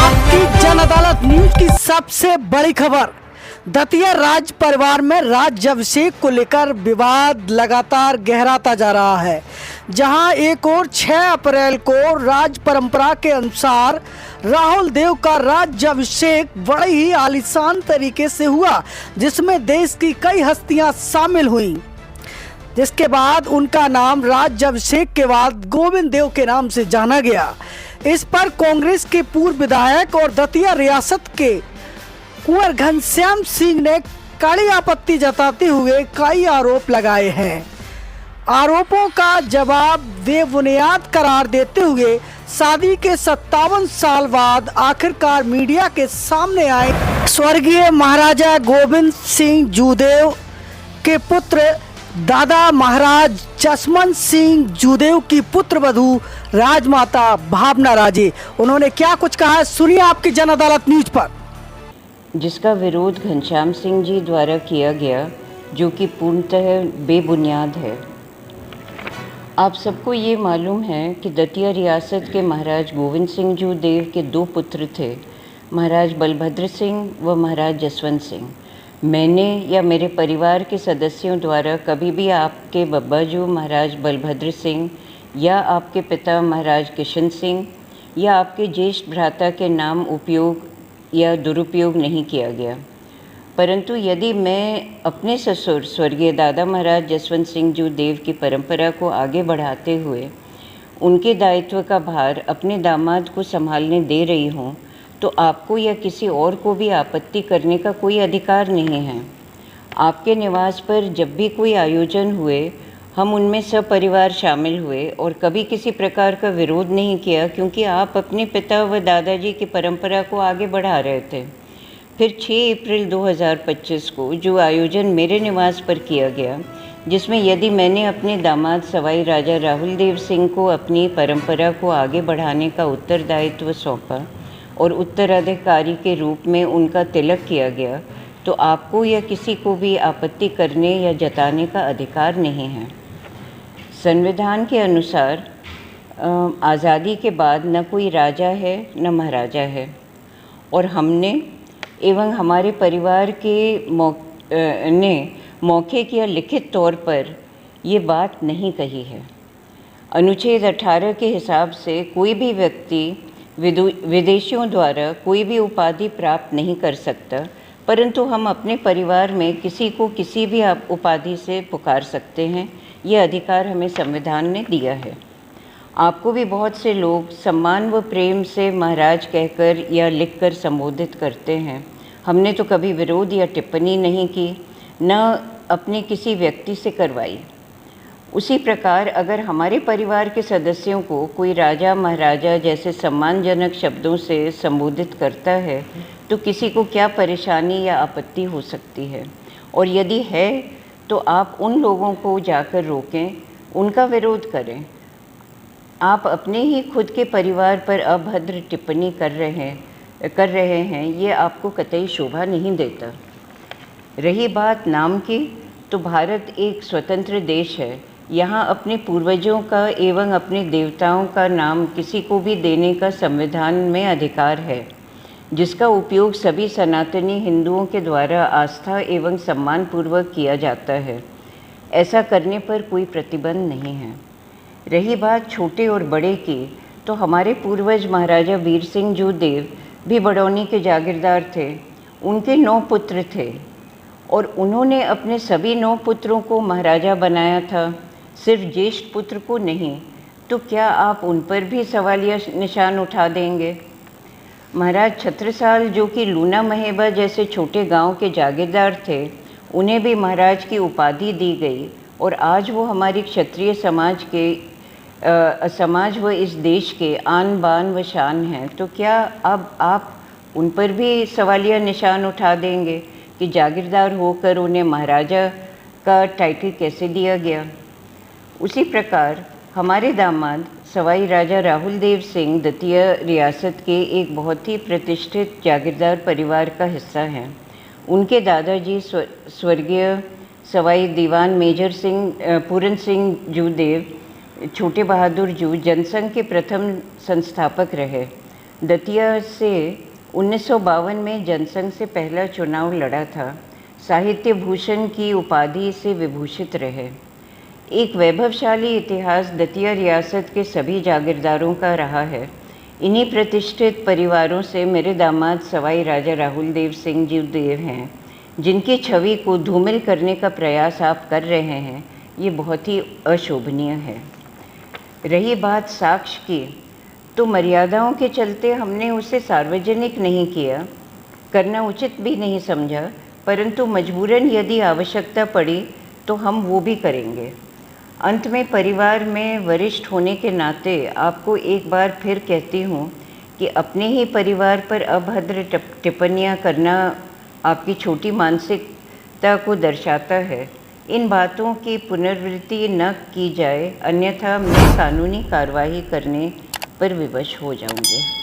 आपकी जन अदालत न्यूज की सबसे बड़ी खबर, दतिया राज परिवार में राज्याभिषेक को लेकर विवाद लगातार गहराता जा रहा है। जहां एक और 6 अप्रैल को राज परंपरा के अनुसार राहुल देव का राज्याभिषेक बड़े ही आलीशान तरीके से हुआ, जिसमें देश की कई हस्तियां शामिल हुईं। जिसके बाद उनका नाम राज्याभिषेक के बाद गोविंद देव के नाम से जाना गया। इस पर कांग्रेस के पूर्व विधायक और दतिया रियासत के कुंवर घनश्याम सिंह ने कड़ी आपत्ति जताते हुए कई आरोप लगाए हैं। आरोपों का जवाब बेबुनियाद करार देते हुए शादी के 57 साल बाद आखिरकार मीडिया के सामने आए स्वर्गीय महाराजा गोविंद सिंह जूदेव के पुत्र दादा महाराज जसवंत सिंह जूदेव की पुत्र वधू राजमाता भावना राजे। उन्होंने क्या कुछ कहा है, सुनिए आपकी जन अदालत न्यूज पर। जिसका विरोध घनश्याम सिंह जी द्वारा किया गया, जो कि पूर्णतः बेबुनियाद है। आप सबको ये मालूम है कि दतिया रियासत के महाराज गोविंद सिंह जूदेव के 2 पुत्र थे, महाराज बलभद्र सिंह व महाराज जसवंत सिंह। मैंने या मेरे परिवार के सदस्यों द्वारा कभी भी आपके बब्बाजू महाराज बलभद्र सिंह या आपके पिता महाराज किशन सिंह या आपके ज्येष्ठ भ्राता के नाम उपयोग या दुरुपयोग नहीं किया गया। परंतु यदि मैं अपने ससुर स्वर्गीय दादा महाराज जसवंत सिंह जूदेव की परंपरा को आगे बढ़ाते हुए उनके दायित्व का भार अपने दामाद को संभालने दे रही हूँ, तो आपको या किसी और को भी आपत्ति करने का कोई अधिकार नहीं है। आपके निवास पर जब भी कोई आयोजन हुए, हम उनमें सपरिवार शामिल हुए और कभी किसी प्रकार का विरोध नहीं किया, क्योंकि आप अपने पिता व दादाजी की परंपरा को आगे बढ़ा रहे थे। फिर 6 अप्रैल 2025 को जो आयोजन मेरे निवास पर किया गया, जिसमें यदि मैंने अपने दामाद सवाई राजा राहुल देव सिंह को अपनी परंपरा को आगे बढ़ाने का उत्तरदायित्व सौंपा और उत्तराधिकारी के रूप में उनका तिलक किया गया, तो आपको या किसी को भी आपत्ति करने या जताने का अधिकार नहीं है। संविधान के अनुसार आज़ादी के बाद न कोई राजा है न महाराजा है, और हमने एवं हमारे परिवार के ने मौखिक या लिखित तौर पर ये बात नहीं कही है। अनुच्छेद 18 के हिसाब से कोई भी व्यक्ति विदेशियों द्वारा कोई भी उपाधि प्राप्त नहीं कर सकता, परंतु हम अपने परिवार में किसी को किसी भी उपाधि से पुकार सकते हैं। यह अधिकार हमें संविधान ने दिया है। आपको भी बहुत से लोग सम्मान व प्रेम से महाराज कहकर या लिखकर संबोधित करते हैं। हमने तो कभी विरोध या टिप्पणी नहीं की, न अपने किसी व्यक्ति से करवाई। उसी प्रकार अगर हमारे परिवार के सदस्यों को कोई राजा महाराजा जैसे सम्मानजनक शब्दों से संबोधित करता है, तो किसी को क्या परेशानी या आपत्ति हो सकती है? और यदि है तो आप उन लोगों को जाकर रोकें, उनका विरोध करें। आप अपने ही खुद के परिवार पर अभद्र टिप्पणी कर रहे हैं, ये आपको कतई शोभा नहीं देता। रही बात नाम की, तो भारत एक स्वतंत्र देश है। यहाँ अपने पूर्वजों का एवं अपने देवताओं का नाम किसी को भी देने का संविधान में अधिकार है, जिसका उपयोग सभी सनातनी हिंदुओं के द्वारा आस्था एवं सम्मान पूर्वक किया जाता है। ऐसा करने पर कोई प्रतिबंध नहीं है। रही बात छोटे और बड़े की, तो हमारे पूर्वज महाराजा वीर सिंह जूदेव भी बड़ौनी के जागीरदार थे। उनके 9 पुत्र थे और उन्होंने अपने सभी 9 पुत्रों को महाराजा बनाया था, सिर्फ ज्येष्ठ पुत्र को नहीं। तो क्या आप उन पर भी सवालिया निशान उठा देंगे? महाराज छत्रसाल, जो कि लूना महेबा जैसे छोटे गांव के जागीरदार थे, उन्हें भी महाराज की उपाधि दी गई और आज वो हमारी क्षत्रिय समाज व इस देश के आन बान व शान हैं। तो क्या अब आप उन पर भी सवालिया निशान उठा देंगे कि जागीरदार होकर उन्हें महाराजा का टाइटल कैसे दिया गया? उसी प्रकार हमारे दामाद सवाई राजा राहुल देव सिंह दतिया रियासत के एक बहुत ही प्रतिष्ठित जागीरदार परिवार का हिस्सा हैं। उनके दादाजी स्वर्गीय सवाई दीवान मेजर सिंह पूरन सिंह जूदेव छोटे बहादुर जू जनसंघ के प्रथम संस्थापक रहे। दतिया से 1952 में जनसंघ से पहला चुनाव लड़ा था। साहित्य भूषण की उपाधि से विभूषित रहे। एक वैभवशाली इतिहास दतिया रियासत के सभी जागीरदारों का रहा है। इन्हीं प्रतिष्ठित परिवारों से मेरे दामाद सवाई राजा राहुल देव सिंह जी देव हैं, जिनकी छवि को धूमिल करने का प्रयास आप कर रहे हैं। ये बहुत ही अशोभनीय है। रही बात साक्ष्य की, तो मर्यादाओं के चलते हमने उसे सार्वजनिक नहीं किया, करना उचित भी नहीं समझा, परंतु मजबूरन यदि आवश्यकता पड़ी तो हम वो भी करेंगे। अंत में परिवार में वरिष्ठ होने के नाते आपको एक बार फिर कहती हूँ कि अपने ही परिवार पर अभद्र टिप्पणियाँ करना आपकी छोटी मानसिकता को दर्शाता है। इन बातों की पुनरावृत्ति न की जाए, अन्यथा मैं कानूनी कार्रवाई करने पर विवश हो जाऊँगी।